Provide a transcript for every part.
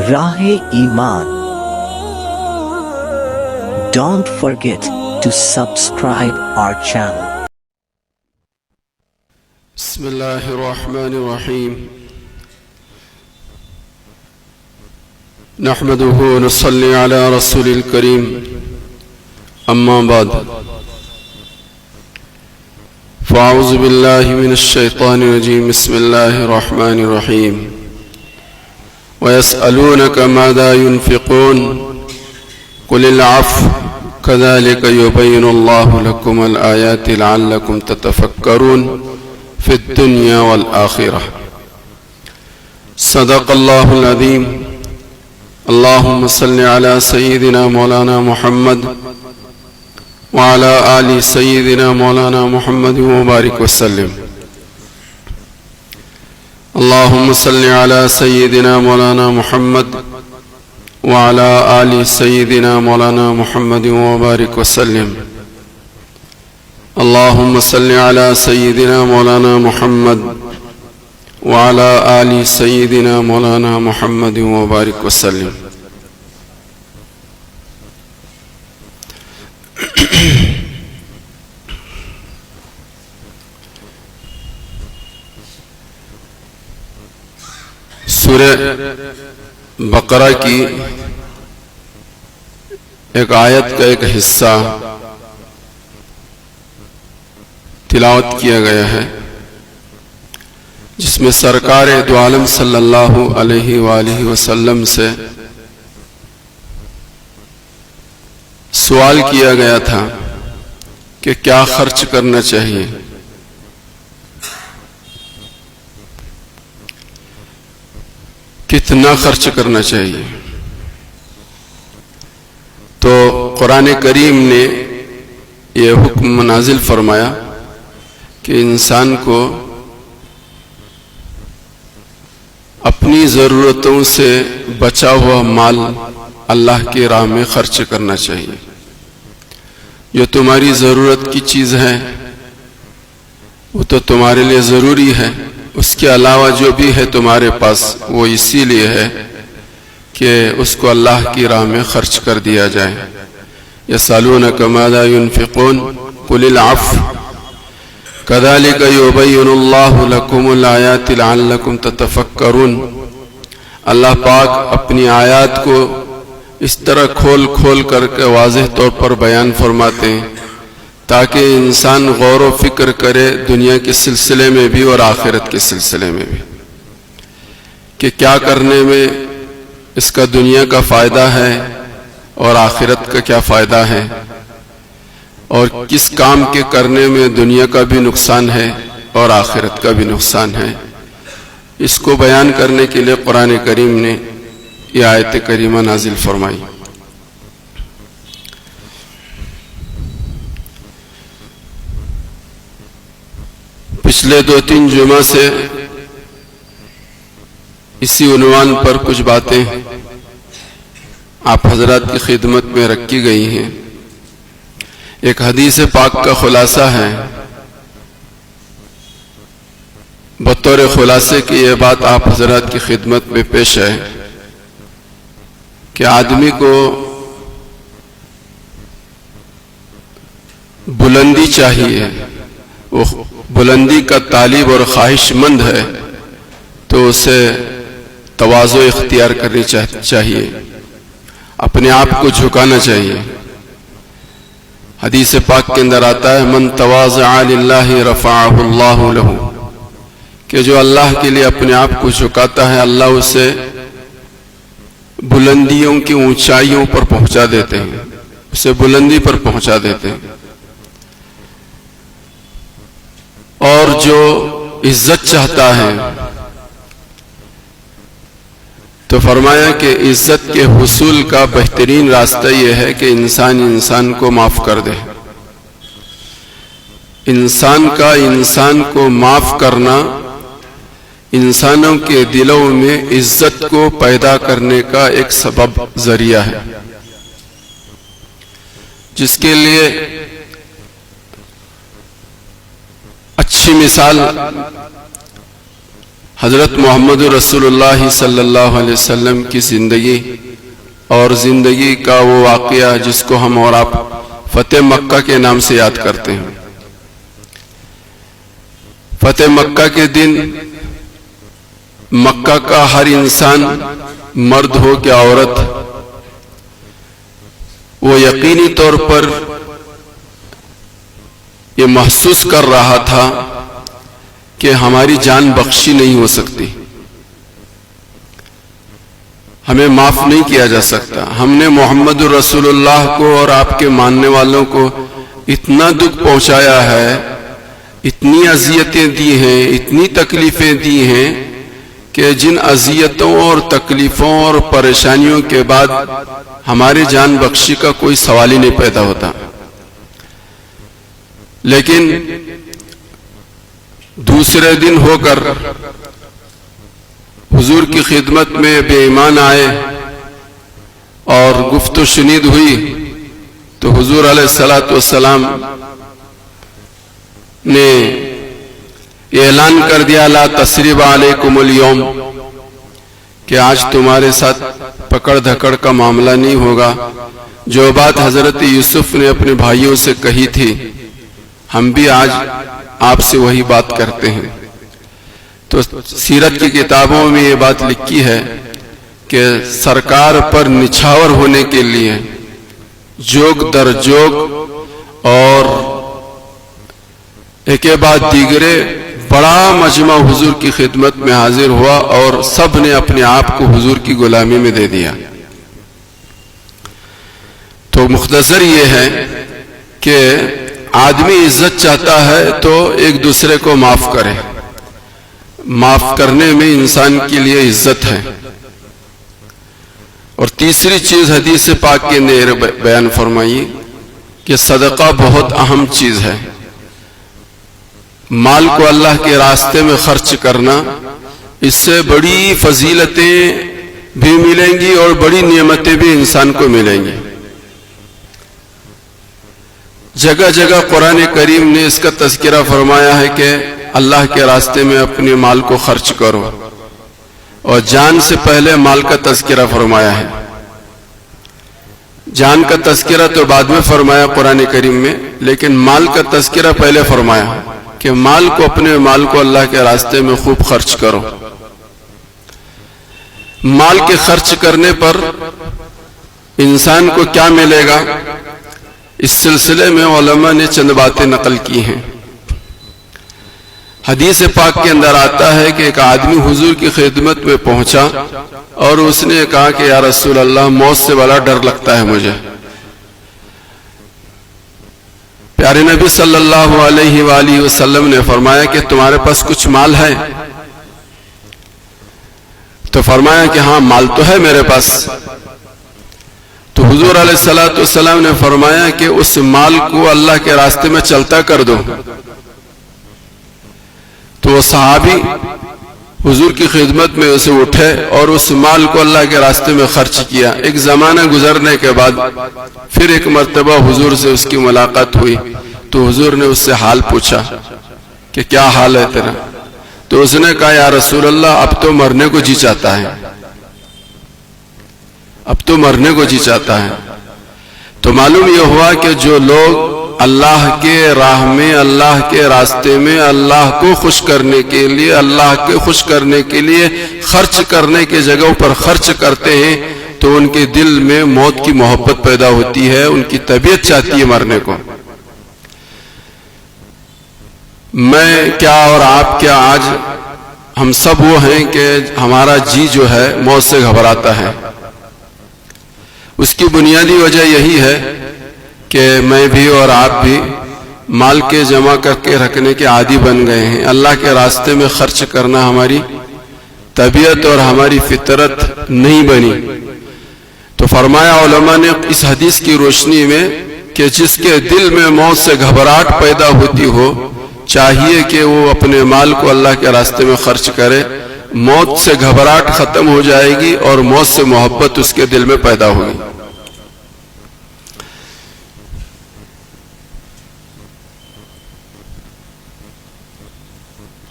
راہ ایمان. Don't forget to subscribe our channel. بسم الله الرحمن الرحيم. نحمده ونصلي على رسول الكريم. أما بعد، فأعوذ بالله من الشيطان الرجيم. بسم الله الرحمن الرحيم. ويسألونك ماذا ينفقون قل العفو كذلك يبين الله لكم الآيات لعلكم تتفكرون في الدنيا والآخرة. صدق الله العظيم. اللهم صل على سيدنا مولانا محمد وعلى آل سيدنا مولانا محمد وبارك وسلم. اللهم صل على سيدنا مولانا محمد وعلى آل سيدنا مولانا محمد وبارك وسلم. اللهم صل على سيدنا مولانا محمد وعلى آل سيدنا مولانا محمد وبارك وسلم. سورہ بقرہ کی ایک آیت کا ایک حصہ تلاوت کیا گیا ہے، جس میں سرکار دو عالم صلی اللہ علیہ وآلہ وسلم سے سوال کیا گیا تھا کہ کیا خرچ کرنا چاہیے. کتنا خرچ کرنا چاہیے؟ تو قرآن کریم نے یہ حکم نازل فرمایا کہ انسان کو اپنی ضرورتوں سے بچا ہوا مال اللہ کی راہ میں خرچ کرنا چاہیے. جو تمہاری ضرورت کی چیز ہے وہ تو تمہارے لیے ضروری ہے، اس کے علاوہ جو بھی ہے تمہارے پاس وہ اسی لیے ہے کہ اس کو اللہ کی راہ میں خرچ کر دیا جائے. یسألونک ماذا ينفقون قل العفو كذلك يبين الله لكم الآيات لعلكم تتفكرون. اللہ پاک اپنی آیات کو اس طرح کھول کھول کر کے واضح طور پر بیان فرماتے ہیں تاکہ انسان غور و فکر کرے دنیا کے سلسلے میں بھی اور آخرت کے سلسلے میں بھی، کہ کیا کرنے میں اس کا دنیا کا فائدہ ہے اور آخرت کا کیا فائدہ ہے، اور کس کام کے کرنے میں دنیا کا بھی نقصان ہے اور آخرت کا بھی نقصان ہے. اس کو بیان کرنے کے لیے قرآن کریم نے یہ آیت کریمہ نازل فرمائی. پچھلے 2-3 جمعہ سے اسی عنوان پر کچھ باتیں آپ حضرات کی خدمت میں رکھی گئی ہیں. ایک حدیث پاک کا خلاصہ ہے. بطور خلاصے کی یہ بات آپ حضرات کی خدمت میں پیش ہے کہ آدمی کو بلندی چاہیے، وہ بلندی کا طالب اور خواہش مند ہے تو اسے تواضع اختیار کرنی چاہیے، اپنے آپ کو جھکانا چاہیے. حدیث پاک کے اندر آتا ہے من تواضع للہ رفعہ اللہ لہ، کہ جو اللہ کے لیے اپنے آپ کو جھکاتا ہے اللہ اسے بلندیوں کی اونچائیوں پر پہنچا دیتے ہیں، اسے بلندی پر پہنچا دیتے ہیں. اور جو عزت چاہتا ہے تو فرمایا کہ عزت کے حصول کا بہترین راستہ یہ ہے کہ انسان کو معاف کر دے. انسان کو معاف کرنا انسانوں کے دلوں میں عزت کو پیدا کرنے کا ایک سبب ذریعہ ہے، جس کے لیے اچھی مثال حضرت محمد رسول اللہ صلی اللہ علیہ وسلم کی زندگی اور زندگی کا وہ واقعہ جس کو ہم اور آپ فتح مکہ کے نام سے یاد کرتے ہیں۔ فتح مکہ کے دن مکہ کا ہر انسان، مرد ہو کہ عورت، وہ یقینی طور پر یہ محسوس کر رہا تھا کہ ہماری جان بخشی نہیں ہو سکتی، ہمیں معاف نہیں کیا جا سکتا۔ ہم نے محمد رسول اللہ کو اور آپ کے ماننے والوں کو اتنا دکھ پہنچایا ہے، اتنی اذیتیں دی ہیں، اتنی تکلیفیں دی ہیں کہ جن اذیتوں اور تکلیفوں اور پریشانیوں کے بعد ہماری جان بخشی کا کوئی سوال ہی نہیں پیدا ہوتا۔ لیکن دوسرے دن ہو کر حضور کی خدمت میں بے ایمان آئے اور گفت و شنید ہوئی تو حضور علیہ الصلوۃ والسلام نے اعلان کر دیا لا تثریب علیکم اليوم، کہ آج تمہارے ساتھ پکڑ دھکڑ کا معاملہ نہیں ہوگا۔ جو بات حضرت یوسف نے اپنے بھائیوں سے کہی تھی، ہم بھی آج آپ سے وہی بات کرتے ہیں۔ تو سیرت کی کتابوں میں یہ بات لکھی ہے کہ سرکار پر نچھاور ہونے کے لیے جوگ در جوگ اور ایک بعد دیگرے بڑا مجمع حضور کی خدمت میں حاضر ہوا اور سب نے اپنے آپ کو حضور کی غلامی میں دے دیا۔ تو مختصر یہ ہے کہ آدمی عزت چاہتا ہے تو ایک دوسرے کو معاف کرے، معاف کرنے میں انسان کے لیے عزت ہے۔ اور تیسری چیز حدیث پاک کے اندر بیان فرمائی کہ صدقہ بہت اہم چیز ہے۔ مال کو اللہ کے راستے میں خرچ کرنا، اس سے بڑی فضیلتیں بھی ملیں گی اور بڑی نعمتیں بھی انسان کو ملیں گی۔ جگہ جگہ قرآن کریم نے اس کا تذکرہ فرمایا ہے کہ اللہ کے راستے میں اپنے مال کو خرچ کرو، اور جان سے پہلے مال کا تذکرہ فرمایا ہے۔ جان کا تذکرہ تو بعد میں فرمایا قرآن کریم میں، لیکن مال کا تذکرہ پہلے فرمایا کہ مال کو، اپنے مال کو اللہ کے راستے میں خوب خرچ کرو۔ مال کے خرچ کرنے پر انسان کو کیا ملے گا، اس سلسلے میں علماء نے چند باتیں نقل کی ہیں۔ حدیث پاک کے اندر آتا ہے کہ ایک آدمی حضور کی خدمت میں پہنچا اور اس نے کہا کہ یا رسول اللہ، موت سے بڑا ڈر لگتا ہے مجھے۔ پیارے نبی صلی اللہ علیہ وآلہ وسلم نے فرمایا کہ تمہارے پاس کچھ مال ہے؟ تو فرمایا کہ ہاں، مال تو ہے میرے پاس۔ تو حضور علیہ الصلوۃ والسلام نے فرمایا کہ اس مال کو اللہ کے راستے میں چلتا کر دو۔ تو وہ صحابی حضور کی خدمت میں اسے اٹھے اور اس مال کو اللہ کے راستے میں خرچ کیا۔ ایک زمانہ گزرنے کے بعد پھر ایک مرتبہ حضور سے اس کی ملاقات ہوئی تو حضور نے اس سے حال پوچھا کہ کیا حال ہے تیرا؟ تو اس نے کہا یا رسول اللہ، اب تو مرنے کو جی چاہتا ہے، اب تو مرنے کو جی چاہتا ہے۔ تو معلوم یہ ہوا کہ جو لوگ اللہ کے راہ میں، اللہ کے راستے میں اللہ کو خوش کرنے کے لیے، اللہ کے خوش کرنے کے لیے خرچ کرنے کے جگہوں پر خرچ کرتے ہیں تو ان کے دل میں موت کی محبت پیدا ہوتی ہے، ان کی طبیعت چاہتی ہے مرنے کو۔ میں کیا اور آپ کیا، آج ہم سب وہ ہیں کہ ہمارا جی جو ہے موت سے گھبراتا ہے۔ اس کی بنیادی وجہ یہی ہے کہ میں بھی اور آپ بھی مال کے جمع کر کے رکھنے کے عادی بن گئے ہیں۔ اللہ کے راستے میں خرچ کرنا ہماری طبیعت اور ہماری فطرت نہیں بنی۔ تو فرمایا علماء نے اس حدیث کی روشنی میں کہ جس کے دل میں موت سے گھبراہٹ پیدا ہوتی ہو، چاہیے کہ وہ اپنے مال کو اللہ کے راستے میں خرچ کرے۔ موت سے گھبراہٹ ختم ہو جائے گی اور موت سے محبت اس کے دل میں پیدا ہوگی۔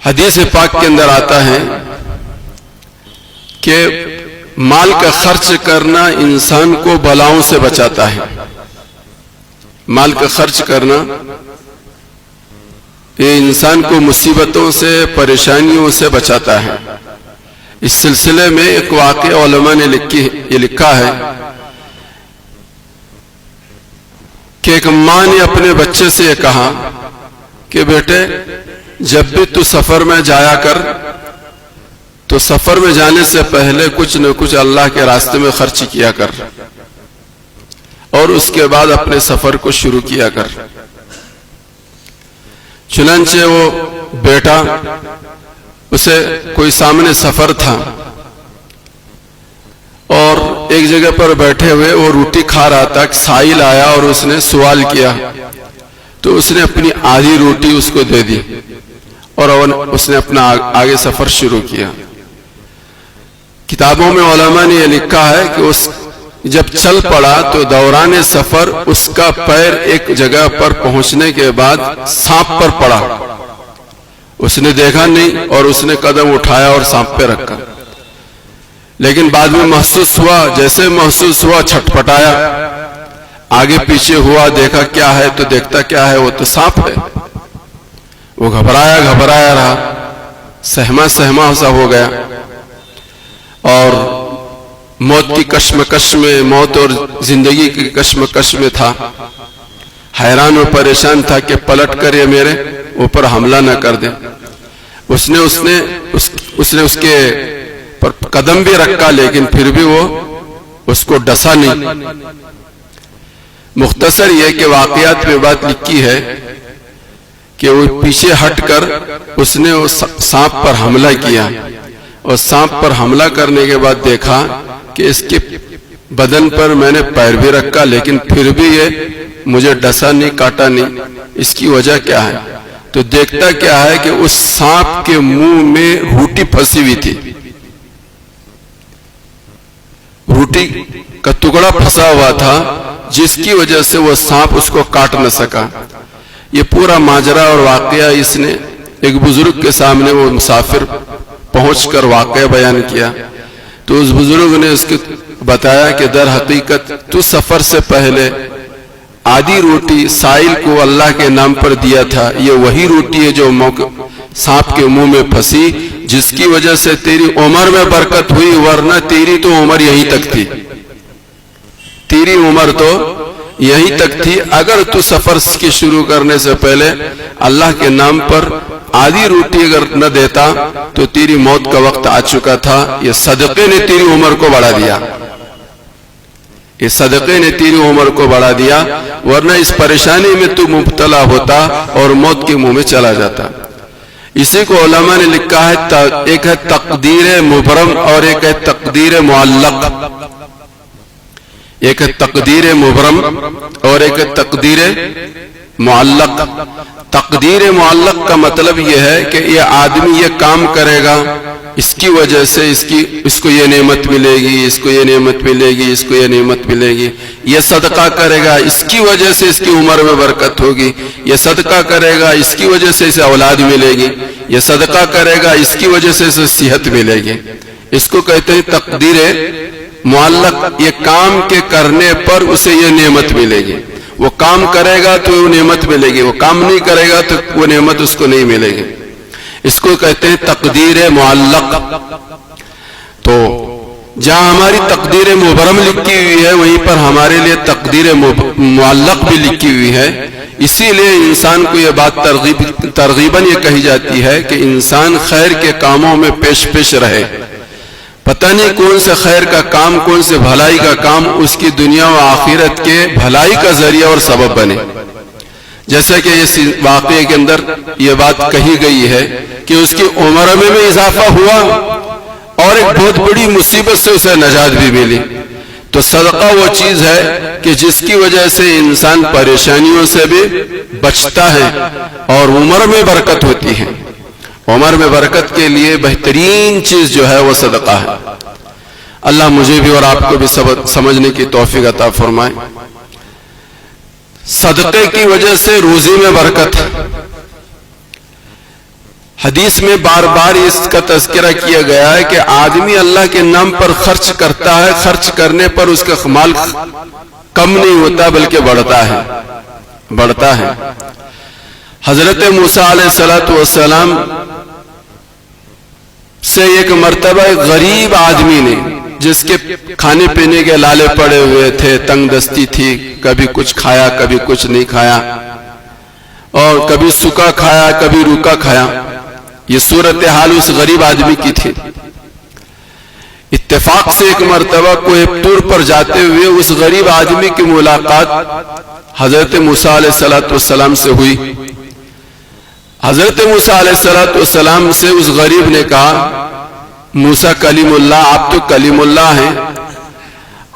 حدیث پاک کے اندر آتا ہے کہ مال کا خرچ کرنا انسان کو بلاؤں سے بچاتا ہے. مال کا خرچ کرنا یہ انسان کو مصیبتوں سے پریشانیوں سے بچاتا ہے. اس سلسلے میں ایک واقعہ علماء نے لکھا ہے کہ ایک ماں نے اپنے بچے سے یہ کہا کہ بیٹے جب بھی تو سفر میں جایا کر تو سفر میں جانے سے پہلے کچھ نہ کچھ اللہ کے راستے میں خرچ کیا کر اور اس کے بعد اپنے سفر کو شروع کیا کر. چنانچہ وہ بیٹا اسے کوئی سامنے سفر تھا اور ایک جگہ پر بیٹھے ہوئے وہ روٹی کھا رہا تھا. سائل آیا اور اس نے سوال کیا تو اس نے اپنی آدھی روٹی اس کو دے دی اور اس نے اپنا آگے سفر شروع کیا. کتابوں میں علماء نے یہ لکھا ہے کہ اس جب چل پڑا تو دوران سفر اس کا پیر ایک جگہ پر پہنچنے کے بعد سانپ پر پڑا. اس نے دیکھا نہیں اور اس نے قدم اٹھایا اور سانپ پہ رکھا, لیکن بعد میں محسوس ہوا, جیسے محسوس ہوا چھٹپٹایا, آگے پیچھے ہوا, دیکھا کیا ہے تو دیکھتا کیا ہے, وہ تو سانپ ہے. وہ گھبرایا رہا, سہما سا ہو گیا اور موت کی کشمکش میں, موت اور زندگی کی کشمکش میں تھا. حیران و پریشان تھا کہ پلٹ کر یہ میرے اوپر حملہ نہ کر دے. اس نے اس کے پر قدم بھی رکھا لیکن پھر بھی وہ اس کو ڈسا نہیں. مختصر یہ کہ واقعات میں بات لکھی ہے کہ وہ پیچھے ہٹ کر اس نے اس سانپ پر حملہ کیا اور سانپ پر حملہ کرنے کے بعد دیکھا کہ اس کے بدن پر میں نے پیر بھی رکھا لیکن پھر بھی یہ مجھے ڈسا نہیں, کاٹا نہیں. اس کی وجہ کیا ہے تو دیکھتا کیا ہے کہ اس سانپ کے منہ میں روٹی پھنسی ہوئی تھی. روٹی کا ٹکڑا پھنسا ہوا تھا جس کی وجہ سے وہ سانپ اس کو کاٹ نہ سکا. یہ پورا ماجرا اور واقعہ اس نے ایک بزرگ کے سامنے وہ مسافر پہنچ کر واقعہ بیان کیا تو اس بزرگ نے اس کو بتایا کہ در حقیقت تو سفر سے پہلے آدھی روٹی سائل کو اللہ کے نام پر دیا تھا. یہ وہی روٹی ہے جو سانپ کے منہ میں پھنسی, جس کی وجہ سے تیری عمر میں برکت ہوئی, ورنہ تیری تو عمر یہیں تک تھی. تیری عمر تو یہیں تک تھی. اگر تو سفر کے شروع کرنے سے پہلے اللہ کے نام پر آدھی روٹی اگر نہ دیتا تو تیری موت کا وقت آ چکا تھا. یہ صدقے نے تیری عمر کو بڑھا دیا, یہ صدقے نے تیری عمر کو بڑھا دیا, ورنہ اس پریشانی میں تو مبتلا ہوتا اور موت کے منہ میں چلا جاتا. اسی کو علماء نے لکھا ہے, ایک ہے تقدیر مبرم اور ایک ہے تقدیر معلق. ایک ہے تقدیر مبرم اور ایک ہے تقدیر معلق. تقدیر معلق کا مطلب یہ ہے کہ یہ آدمی یہ کام کرے گا, اس کی وجہ سے اس کو یہ نعمت ملے گی, اس کو یہ نعمت ملے گی, اس کو یہ نعمت ملے گی. یہ صدقہ کرے گا, اس کی وجہ سے اس کی عمر میں برکت ہوگی. یہ صدقہ کرے گا, اس کی وجہ سے اسے اولاد ملے گی. یہ صدقہ کرے گا, اس کی وجہ سے اسے صحت ملے گی. اس کو کہتے ہیں تقدیر معلق. یہ کام کے کرنے پر اسے یہ نعمت ملے گی. وہ کام کرے گا تو وہ نعمت ملے گی, وہ کام نہیں کرے گا تو وہ نعمت اس کو نہیں ملے گی. اس کو کہتے ہیں تقدیر معلق. تو جہاں ہماری تقدیر مبرم لکھی ہوئی ہے وہیں پر ہمارے لیے تقدیر معلق بھی لکھی ہوئی ہے. اسی لیے انسان کو یہ بات ترغیباً یہ کہی جاتی ہے کہ انسان خیر کے کاموں میں پیش رہے. پتہ نہیں کون سے خیر کا کام, کون سے بھلائی کا کام اس کی دنیا و آخرت کے بھلائی کا ذریعہ اور سبب بنے. جیسے کہ اس واقعے کے اندر یہ بات کہی گئی ہے کہ اس کی عمر میں بھی اضافہ ہوا اور ایک بہت بڑی مصیبت سے اسے نجات بھی ملی. تو صدقہ وہ چیز ہے کہ جس کی وجہ سے انسان پریشانیوں سے بھی بچتا ہے اور عمر میں برکت ہوتی ہے. عمر میں برکت کے لیے بہترین چیز جو ہے وہ صدقہ ہے. اللہ مجھے بھی اور آپ کو بھی سمجھنے کی توفیق عطا فرمائے. صدقے کی وجہ سے روزی میں برکت. حدیث میں بار بار اس کا تذکرہ کیا گیا ہے کہ آدمی اللہ کے نام پر خرچ کرتا ہے، خرچ کرنے پر اس کا مال کم نہیں ہوتا بلکہ بڑھتا ہے۔ حضرت موسیٰ علیہ السلام سے ایک مرتبہ ایک غریب آدمی نے، جس کے کھانے پینے کے لالے پڑے ہوئے تھے، تنگ دستی تھی، کبھی کچھ کھایا کبھی کچھ نہیں کھایا، اور کبھی سوکھا کھایا کبھی روکھا کھایا، یہ صورتحال اس غریب آدمی کی تھی۔ اتفاق سے ایک مرتبہ کوئی ٹور پر جاتے ہوئے اس غریب آدمی کی ملاقات حضرت موسیٰ علیہ السلام سے ہوئی۔ حضرت موسیٰ علیہ السلام سے اس غریب نے کہا، موسیٰ کلیم اللہ، آپ تو کلیم اللہ ہیں،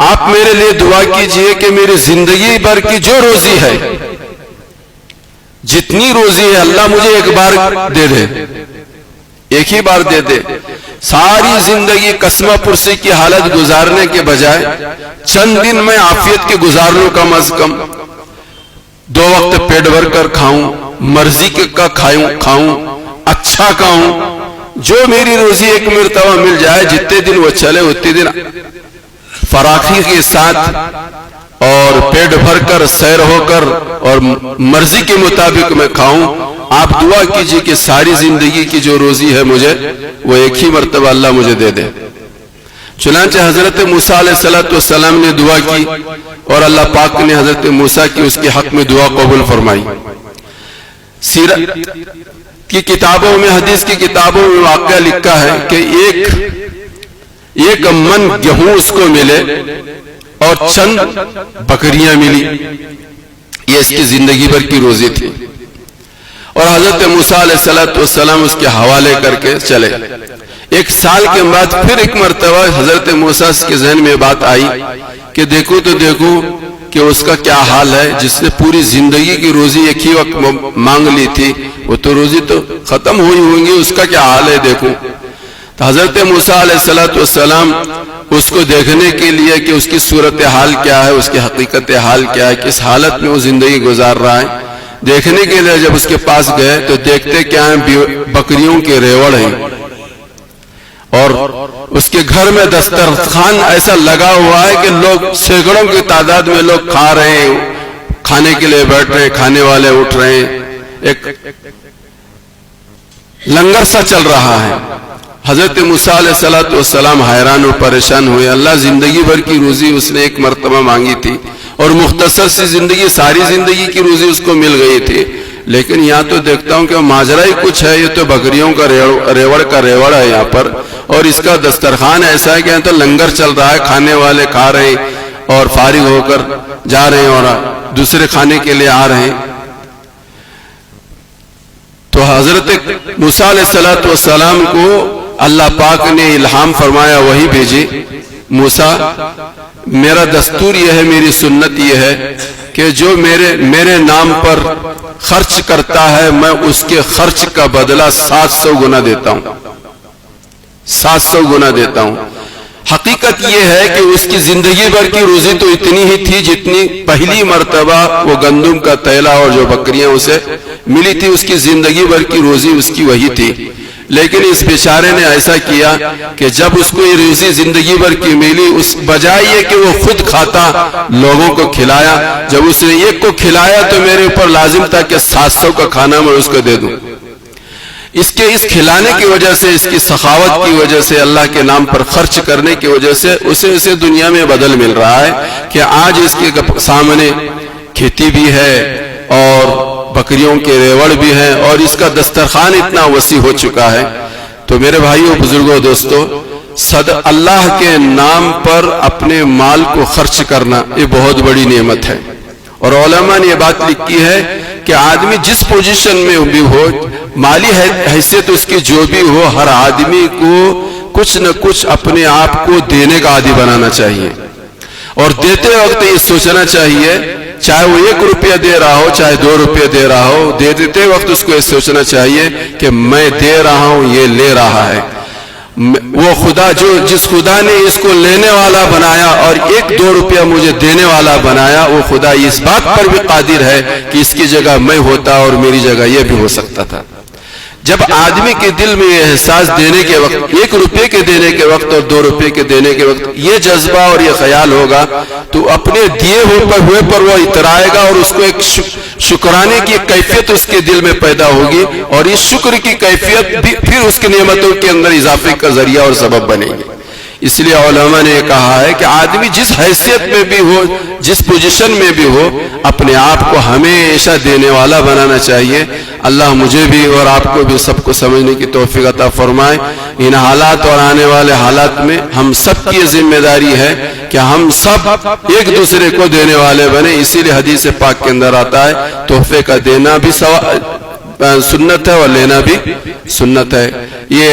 آپ میرے لیے دعا کیجئے کہ میری زندگی بھر کی جو روزی ہے، جتنی روزی ہے اللہ مجھے ایک بار دے دے، ایک ہی بار دے دے۔ ساری زندگی قسمہ پرسی کی حالت گزارنے کے بجائے چند دن میں عافیت کے گزار لوں، کم از کم 2 وقت پیٹ بھر کر کھاؤں، مرضی کا کھاؤں، اچھا کھاؤں، جو میری روزی ایک مرتبہ مل جائے، جتنے دن وہ چلے اتنے دن فراخی کے ساتھ اور پیٹ بھر کر سیر ہو کر اور مرضی کے مطابق میں کھاؤں۔ آپ دعا کیجئے کہ ساری زندگی کی جو روزی ہے مجھے وہ ایک ہی مرتبہ اللہ مجھے دے دے۔ چنانچہ حضرت موسیٰ علیہ السلام نے دعا کی اور اللہ پاک نے حضرت موسیٰ کی اس کے حق میں دعا قبول فرمائی۔ سیرت کی کتابوں میں، حدیث کی کتابوں میں واقعہ لکھا ہے کہ ایک من گیہوں اس کو ملے اور چند بکریاں ملی، یہ اس کی زندگی بھر کی روزی تھی، اور حضرت موسیٰ علیہ السلام اس کے حوالے کر کے چلے۔ 1 سال کے بعد پھر ایک مرتبہ حضرت موسیٰ کے ذہن میں بات آئی کہ دیکھو کہ اس کا کیا حال ہے، جس نے پوری زندگی کی روزی ایک ہی وقت مانگ لی تھی، وہ تو روزی تو ختم ہوئی ہوں گی، اس کا کیا حال ہے دیکھو۔ تو حضرت موسیٰ علیہ السلام اس کو دیکھنے کے لیے کہ اس کی صورتحال کیا ہے، اس کی حقیقت حال کیا ہے، کس حالت میں وہ زندگی گزار رہا ہے، دیکھنے کے لیے جب اس کے پاس گئے تو دیکھتے کیا ہیں، بکریوں کے ریوڑ ہیں، اور اس کے گھر میں دسترخوان ایسا لگا ہوا ہے کہ لوگ سینکڑوں کی تعداد میں لوگ کھا رہے ہیں، کھانے کے لیے بیٹھ رہے ہیں، کھانے والے اٹھ رہے ہیں، ایک لنگر سا چل رہا ہے۔ حضرت موسیٰ علیہ السلام حیران و پریشان ہوئے۔ اللہ زندگی بھر کی روزی اس نے ایک مرتبہ مانگی تھی اور مختصر سی زندگی، ساری زندگی کی روزی اس کو مل گئی تھی، لیکن یہاں تو دیکھتا ہوں کہ ماجرا ہی کچھ ہے، یہ تو بکریوں کا ریوڑ ہے یہاں پر، اور اس کا دسترخوان ایسا ہے کہ یہاں تو لنگر چل رہا ہے، کھانے والے کھا رہے ہیں اور فارغ ہو کر جا رہے ہیں اور دوسرے کھانے کے لیے آ رہے ہیں۔ تو حضرت موسیٰ علیہ السلام کو اللہ پاک نے الہام فرمایا، وہی بھیجی، موسیٰ میرا دستور یہ ہے، میری سنت یہ ہے کہ جو میرے نام پر خرچ کرتا ہے میں اس کے خرچ کا بدلہ 700 گنا دیتا ہوں، 700 گنا دیتا ہوں۔ حقیقت یہ ہے کہ اس کی زندگی بھر کی روزی تو اتنی ہی تھی جتنی پہلی مرتبہ وہ گندم کا تیلا اور جو بکریاں اسے ملی تھی، اس کی زندگی بھر کی روزی اس کی وہی تھی، لیکن اس بیچارے نے ایسا کیا کہ جب اس کو یہ روزی زندگی بھر کی ملی، اس بجائے یہ کہ وہ خود کھاتا، لوگوں کو کھلایا۔ جب اس نے ایک کو کھلایا تو میرے اوپر لازم تھا کہ 700 کا کھانا میں اس کو دے دوں۔ اس کھلانے کی وجہ سے، اس کی سخاوت کی وجہ سے، اللہ کے نام پر خرچ کرنے کی وجہ سے اسے دنیا میں بدل مل رہا ہے کہ آج اس کے سامنے کھیتی بھی ہے اور بکریوں کے ریوڑ بھی ہیں اور اس کا دسترخوان اتنا وسیع ہو چکا ہے۔ تو میرے بھائیوں، بزرگوں، دوستو، اللہ کے نام پر اپنے مال کو خرچ کرنا یہ بہت بڑی نعمت ہے، اور علماء نے یہ بات لکھی ہے کہ آدمی جس پوزیشن میں بھی ہو، مالی حیثیت اس کی جو بھی ہو، ہر آدمی کو کچھ نہ کچھ اپنے آپ کو دینے کا عادی بنانا چاہیے، اور دیتے وقت یہ سوچنا چاہیے، چاہے وہ 1 روپیہ دے رہا ہو چاہے 2 روپیہ دے رہا ہو، دیتے وقت اس کو یہ سوچنا چاہیے کہ میں دے رہا ہوں، یہ لے رہا ہے۔ وہ خدا جس خدا نے اس کو لینے والا بنایا اور 1-2 روپیہ مجھے دینے والا بنایا، وہ خدا اس بات پر بھی قادر ہے کہ اس کی جگہ میں ہوتا اور میری جگہ یہ بھی ہو سکتا تھا۔ جب آدمی کے دل میں یہ احساس دینے کے وقت، 1 روپے کے دینے کے وقت اور 2 روپے کے دینے کے وقت یہ جذبہ اور یہ خیال ہوگا تو اپنے دیے ہوئے پر وہ اترائے گا، اور اس کو ایک شکرانے کی کیفیت اس کے دل میں پیدا ہوگی، اور اس شکر کی کیفیت بھی پھر اس کی نعمتوں کے اندر اضافے کا ذریعہ اور سبب بنے گی۔ اس لیے علماء نے کہا ہے کہ آدمی جس حیثیت میں بھی ہو، جس پوزیشن میں بھی ہو، اپنے آپ کو ہمیشہ دینے والا بنانا چاہیے۔ اللہ مجھے بھی اور آپ کو بھی سب کو سمجھنے کی توفیق عطا فرمائے۔ ان حالات اور آنے والے حالات میں ہم سب کی ذمہ داری ہے کہ ہم سب ایک دوسرے کو دینے والے بنے۔ اسی لیے حدیث پاک کے اندر آتا ہے تحفے کا دینا بھی سنت ہے اور لینا بھی سنت ہے۔ یہ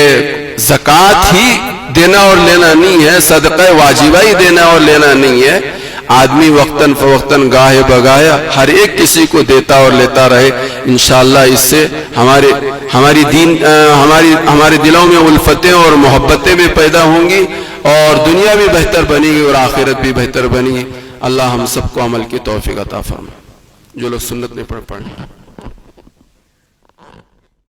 زکوٰۃ ہی دینا اور لینا نہیں ہے، صدقہ واجبہ ہی دینا اور لینا نہیں ہے۔ آدمی وقتاً فوقتاً گاہے بگاہے ہر ایک کسی کو دیتا اور لیتا رہے، انشاءاللہ اس سے ہمارے دلوں میں الفتیں اور محبتیں بھی پیدا ہوں گی، اور دنیا بھی بہتر بنے گی اور آخرت بھی بہتر بنے گی۔ اللہ ہم سب کو عمل کی توفیق عطا فرمائے۔ جو لوگ سنت نہیں پڑھ